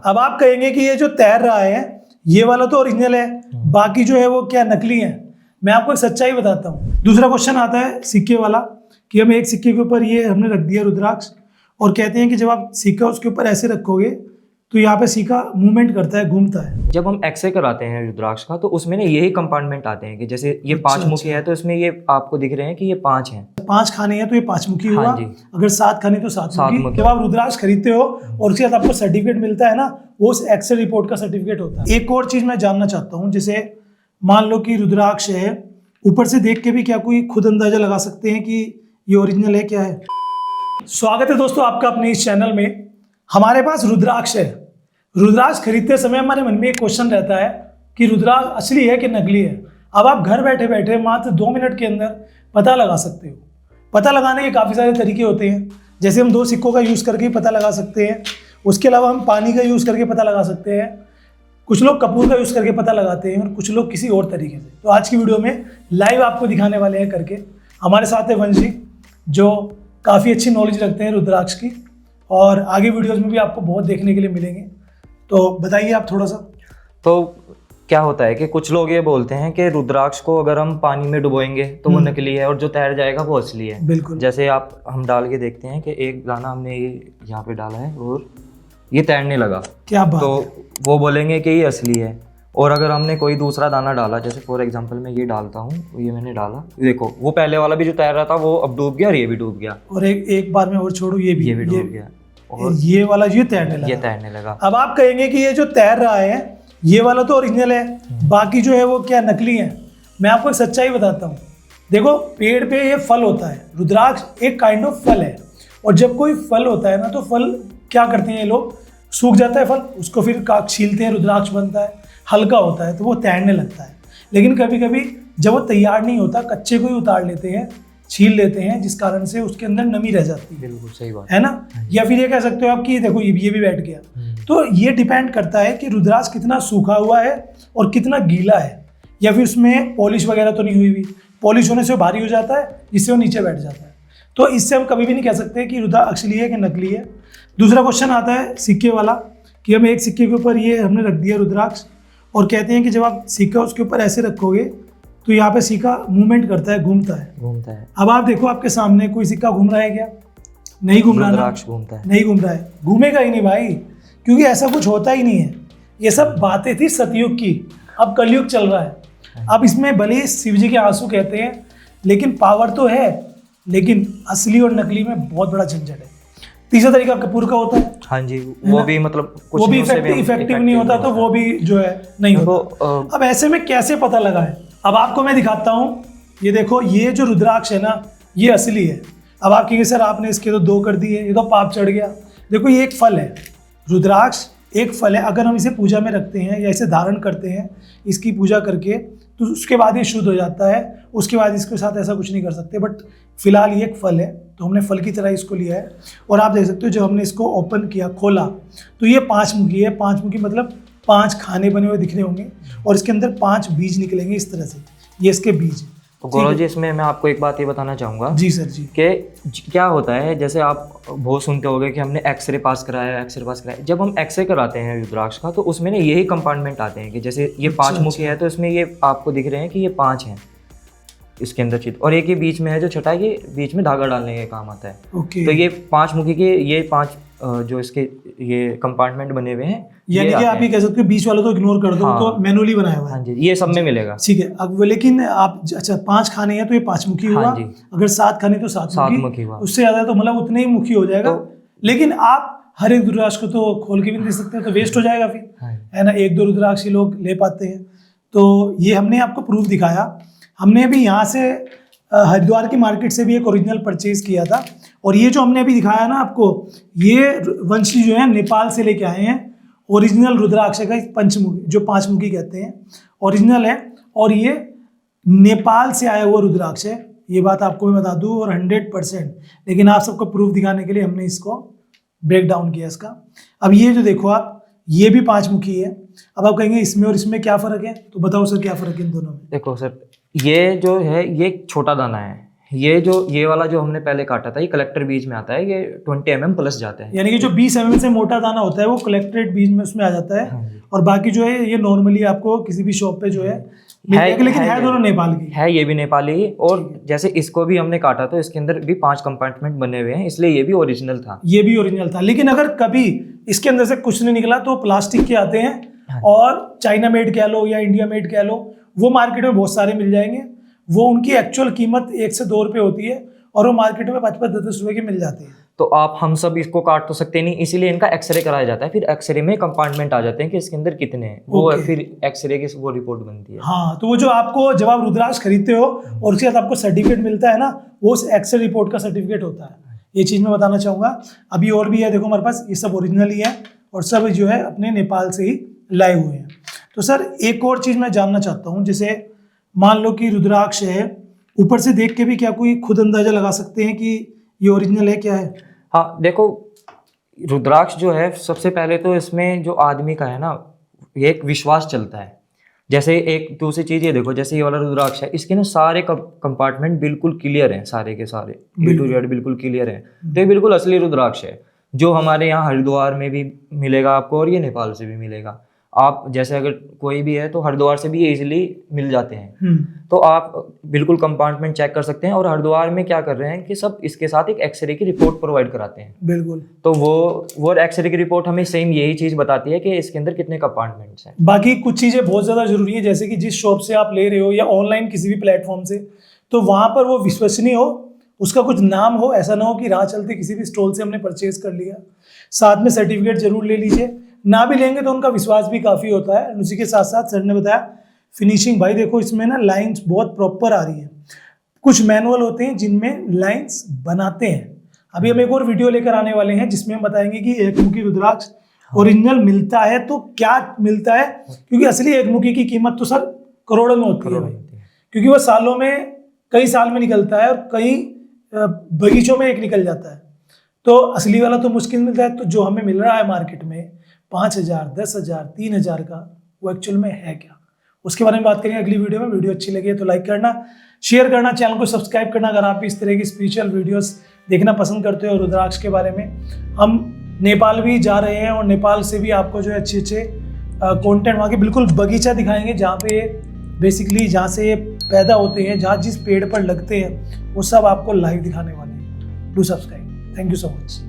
अब आप कहेंगे कि ये जो तैर रहा है ये वाला तो ओरिजिनल है, बाकी जो है वो क्या नकली है। मैं आपको एक सच्चाई बताता हूँ। दूसरा क्वेश्चन आता है सिक्के वाला कि हम एक सिक्के के ऊपर ये हमने रख दिया रुद्राक्ष और कहते हैं कि जब आप सिक्का उसके ऊपर ऐसे रखोगे तो यहाँ पे सिक्का मूवमेंट करता है, घूमता है। जब हम एक्सरे कराते हैं रुद्राक्ष का तो उसमें ना यही कंपार्टमेंट आते हैं कि जैसे ये पांच मुखी है तो इसमें ये आपको दिख रहे हैं कि ये 5 हैं। 5 खाने हैं तो ये 5 मुखी हुआ। हाँ जी। अगर 7 खाने तो 7 मुखी। जब आप रुद्राक्ष खरीदते हो और उसके बाद आपको सर्टिफिकेट मिलता है ना, वो उस एक्सरे रिपोर्ट का सर्टिफिकेट होता है। एक और चीज मैं जानना चाहता हूँ, जैसे मान लो कि रुद्राक्ष है, ऊपर से देख के भी क्या कोई खुद अंदाजा लगा सकते हैं कि ये ओरिजिनल है क्या है? स्वागत है दोस्तों आपका अपने इस चैनल में। हमारे पास रुद्राक्ष है। रुद्राक्ष खरीदते समय हमारे मन में एक क्वेश्चन रहता है कि रुद्राक्ष असली है कि नकली है। अब आप घर बैठे बैठे मात्र 2 मिनट के अंदर पता लगा सकते हो। पता लगाने के काफ़ी सारे तरीके होते हैं, जैसे हम 2 सिक्कों का यूज़ करके पता लगा सकते हैं। उसके अलावा हम पानी का यूज़ करके पता लगा सकते हैं। कुछ लोग कपूर का यूज़ करके पता लगाते हैं और कुछ लोग किसी और तरीके से। तो आज की वीडियो में लाइव आपको दिखाने वाले हैं करके। हमारे साथ है वंश जी, जो काफ़ी अच्छी नॉलेज रखते हैं रुद्राक्ष की, और आगे वीडियोज़ में भी आपको बहुत देखने के लिए मिलेंगे। तो बताइए आप थोड़ा सा। तो क्या होता है कि कुछ लोग ये बोलते हैं कि रुद्राक्ष को अगर हम पानी में डुबोएंगे तो वो नकली है और जो तैर जाएगा वो असली है। बिल्कुल। जैसे हम डाल के देखते हैं कि एक दाना हमने ये यहाँ पे डाला है और ये तैरने लगा, क्या बात तो है? वो बोलेंगे कि ये असली है। और अगर हमने कोई दूसरा दाना डाला, जैसे फॉर एग्जांपल मैं ये डालता हूँ, ये मैंने डाला, देखो वो पहले वाला भी जो तैर रहा था वो अब डूब गया और ये भी डूब गया। और एक बार में और छोड़ो, ये भी डूब गया और ये वाला ये तैरने लगा। अब आप कहेंगे कि ये जो तैर रहा है ये वाला तो ओरिजिनल है, बाकी जो है वो क्या नकली है। मैं आपको एक सच्चाई बताता हूँ। देखो, पेड़ पे ये फल होता है, रुद्राक्ष एक काइंड ऑफ फल है। और जब कोई फल होता है ना, तो फल क्या करते हैं ये लोग, सूख जाता है फल, उसको फिर छीलते हैं, रुद्राक्ष बनता है, हल्का होता है तो वो तैरने लगता है। लेकिन कभी कभी जब वो तैयार नहीं होता, कच्चे को ही उतार लेते हैं, छील लेते हैं, जिस कारण से उसके अंदर नमी रह जाती है। बिल्कुल सही बात है ना। या फिर ये कह सकते हो आप कि देखो ये भी बैठ गया। तो ये डिपेंड करता है कि रुद्राक्ष कितना सूखा हुआ है और कितना गीला है, या फिर उसमें पॉलिश वगैरह तो नहीं हुई हुई। पॉलिश होने से वो भारी हो जाता है, जिससे वो नीचे बैठ जाता है। तो इससे हम कभी भी नहीं कह सकते कि रुद्राक्ष असली है कि नकली है। दूसरा क्वेश्चन आता है सिक्के वाला कि हम एक सिक्के के ऊपर ये हमने रख दिया रुद्राक्ष और कहते हैं कि जब आप सिक्का उसके ऊपर ऐसे रखोगे तो यहाँ पे सिक्का मूवमेंट करता है, घूमता है। अब आप देखो, आपके सामने कोई सिक्का घूम रहा है क्या? नहीं घूम रहा ना, घूमता है, नहीं घूम रहा है, घूमेगा ही नहीं भाई, क्योंकि ऐसा कुछ होता ही नहीं है। ये सब बातें थी सतयुग की, अब कलयुग चल रहा है। अब इसमें भले ही शिव जी के आंसू कहते हैं, लेकिन पावर तो है, लेकिन असली और नकली में बहुत बड़ा झंझट है। तीसरा तरीका कपूर का होता है। हाँ जी, वो भी मतलब कुछ वो भी इफेक्टिव नहीं होता, तो वो भी जो है नहीं होता। अब ऐसे में कैसे पता लगा है? अब आपको मैं दिखाता हूँ। ये देखो, ये जो रुद्राक्ष है ना, ये असली है। अब आप कहेंगे सर आपने इसके तो 2 कर दिए, ये तो पाप चढ़ गया। देखो, ये एक फल है, रुद्राक्ष एक फल है। अगर हम इसे पूजा में रखते हैं या इसे धारण करते हैं, इसकी पूजा करके, तो उसके बाद ये शुद्ध हो जाता है। उसके बाद इसके साथ ऐसा कुछ नहीं कर सकते। बट फिलहाल ये एक फल है, तो हमने फल की तरह इसको लिया है। और आप देख सकते हो, जब हमने इसको ओपन किया, खोला, तो ये 5 मुखी है। 5 मुखी मतलब 5 खाने बने हुए दिख रहे होंगे और इसके अंदर 5 बीज निकलेंगे इस तरह से। ये इसके बीज। तो गौरव जी, इसमें मैं आपको एक बात ये बताना चाहूँगा। जी सर जी। कि क्या होता है, जैसे आप बहुत सुनते होंगे कि हमने एक्सरे पास कराया। जब हम एक्सरे कराते हैं रुद्राक्ष का तो उसमें ना यही कंपार्टमेंट आते हैं कि जैसे ये 5 मुखी है तो इसमें ये आपको दिख रहे हैं कि ये 5 हैं इसके अंदर चित, और एक ये बीच में है जो छठा, ये बीच में धागा डालने के काम आता है। तो ये 5 मुखी के ये 5 जो इसके ये कंपार्टमेंट बने हुए हैं, यानी कि आप ये कह सकते हो बीच वाला तो इग्नोर कर दो। हाँ, तो मैनुअली बनाया हुआ है। हाँ जी, ये सब में मिलेगा। ठीक है। अब लेकिन आप अच्छा 5 खाने हैं तो ये 5 मुखी हुआ। हाँ जी। अगर 7 खाने तो 7 मुखी हुआ। उससे ज्यादा तो मतलब उतने ही मुखी हो जाएगा। लेकिन आप हर एक रुद्राक्ष को तो खोल के भी नहीं दे सकते, तो वेस्ट हो जाएगा फिर, है ना। 1-2 रुद्राक्ष ही लोग ले पाते हैं। तो ये हमने आपको प्रूफ दिखाया। हमने अभी यहाँ से हरिद्वार की मार्केट से भी एक ओरिजिनल परचेज किया था। और ये जो हमने अभी दिखाया ना आपको, ये वंशी जो है नेपाल से लेके आए हैं। ओरिजिनल रुद्राक्ष का पंचमुखी, जो 5 मुखी कहते हैं, ओरिजिनल है। और ये नेपाल से आया हुआ रुद्राक्ष है, ये बात आपको मैं बता दूं, और 100%। लेकिन आप सबको प्रूफ दिखाने के लिए हमने इसको ब्रेक डाउन किया इसका। अब ये जो देखो आप, ये भी 5 मुखी है। अब आप कहेंगे इसमें और इसमें क्या फ़र्क है, तो बताओ सर क्या फ़र्क है इन दोनों में? देखो सर, ये जो है ये एक छोटा दाना है, ये वाला जो हमने पहले काटा था, ये कलेक्टर बीज में आता है, ये 20 mm प्लस जाता है। यानी कि जो 20 mm से मोटा दाना होता है वो कलेक्टेड बीज में उसमें आ जाता है। हाँ जी। और बाकी जो है ये नॉर्मली आपको किसी भी शॉप पे जो है मिल जाएगा, लेकिन है दोनों नेपाल की है, ये भी नेपाली ही। और जैसे इसको भी हमने काटा तो इसके अंदर भी 5 कंपार्टमेंट बने हुए हैं, इसलिए ये भी ओरिजिनल था। ये भी ओरिजिनल था। लेकिन अगर कभी इसके अंदर से कुछ नहीं निकला तो प्लास्टिक के आते हैं, और चाइना मेड कह लो या इंडिया मेड कह लो, वो मार्केट में बहुत सारे मिल जाएंगे। वो उनकी एक्चुअल कीमत 1 से 2 रुपए होती है और वो मार्केट में 5-10 रुपए की मिल जाती है। तो हम सब इसको काट तो सकते नहीं, इसीलिए इनका एक्सरे कराया जाता है। फिर एक्सरे में कंपार्टमेंट आ जाते हैं कि इसके अंदर कितने हैं, वो फिर एक्सरे की वो रिपोर्ट बनती है। हाँ, तो वो जो आपको जब आप रुद्राक्ष खरीदते हो और उसके बाद आपको सर्टिफिकेट मिलता है ना, वो उस एक्सरे रिपोर्ट का सर्टिफिकेट होता है। ये चीज़ मैं बताना चाहूँगा। अभी और भी है, देखो हमारे पास ये सब ओरिजिनल ही है और सब जो है अपने नेपाल से ही लाए हुए हैं। तो सर एक और चीज़ मैं जानना चाहता हूँ, जैसे मान लो कि रुद्राक्ष है, ऊपर से देख के भी क्या कोई खुद अंदाजा लगा सकते हैं कि ये ओरिजिनल है क्या है? हाँ देखो, रुद्राक्ष जो है सबसे पहले तो इसमें जो आदमी का है ना, ये एक विश्वास चलता है। जैसे एक दूसरी चीज़ ये देखो, जैसे ये वाला रुद्राक्ष है, इसके ना सारे कंपार्टमेंट बिल्कुल क्लियर हैं, सारे के सारे A to Z बिल्कुल क्लियर हैं। तो ये बिल्कुल असली रुद्राक्ष है, जो हमारे यहाँ हरिद्वार में भी मिलेगा आपको और ये नेपाल से भी मिलेगा। आप जैसे अगर कोई भी है तो हरिद्वार से भी ये इजीली मिल जाते हैं। तो आप बिल्कुल कंपार्टमेंट चेक कर सकते हैं। और हरिद्वार में क्या कर रहे हैं कि सब इसके साथ एक एक्सरे की रिपोर्ट प्रोवाइड कराते हैं। बिल्कुल। तो वो एक्सरे की रिपोर्ट हमें सेम यही चीज़ बताती है कि इसके अंदर कितने कंपार्टमेंट्स हैं। बाकी कुछ चीज़ें बहुत ज़्यादा ज़रूरी है, जैसे कि जिस शॉप से आप ले रहे हो या ऑनलाइन किसी भी प्लेटफॉर्म से, तो वहाँ पर वो विश्वसनीय हो, उसका कुछ नाम हो। ऐसा ना हो कि राह चलते किसी भी स्टॉल से हमने परचेज कर लिया। साथ में सर्टिफिकेट जरूर ले लीजिए, ना भी लेंगे तो उनका विश्वास भी काफ़ी होता है। उसी के साथ साथ सर ने बताया फिनिशिंग, भाई देखो इसमें ना लाइंस बहुत प्रॉपर आ रही है। कुछ मैनुअल होते हैं जिनमें लाइंस बनाते हैं। अभी हम एक और वीडियो लेकर आने वाले हैं जिसमें हम बताएंगे कि एकमुखी रुद्राक्ष ओरिजिनल मिलता है तो क्या मिलता है, क्योंकि असली एकमुखी की कीमत तो सर करोड़ों में होती है, क्योंकि वो सालों में, कई साल में निकलता है और कई बगीचों में एक निकल जाता है। तो असली वाला तो मुश्किल मिलता है। तो जो हमें मिल रहा है मार्केट में 5,000, 10,000, 3,000 का, वो एक्चुअल में है क्या, उसके बारे में बात करेंगे अगली वीडियो में। वीडियो अच्छी लगी है तो लाइक करना, शेयर करना, चैनल को सब्सक्राइब करना। अगर आप भी इस तरह की स्पिरिचुअल वीडियोस देखना पसंद करते हो रुद्राक्ष के बारे में, हम नेपाल भी जा रहे हैं और नेपाल से भी आपको जो है अच्छे कंटेंट वहाँ के बिल्कुल बगीचा दिखाएंगे, जहाँ पे बेसिकली जहाँ से ये पैदा होते हैं, जहाँ जिस पेड़ पर लगते हैं, वो सब आपको लाइव दिखाने वाले हैं। Do subscribe. Thank you so much.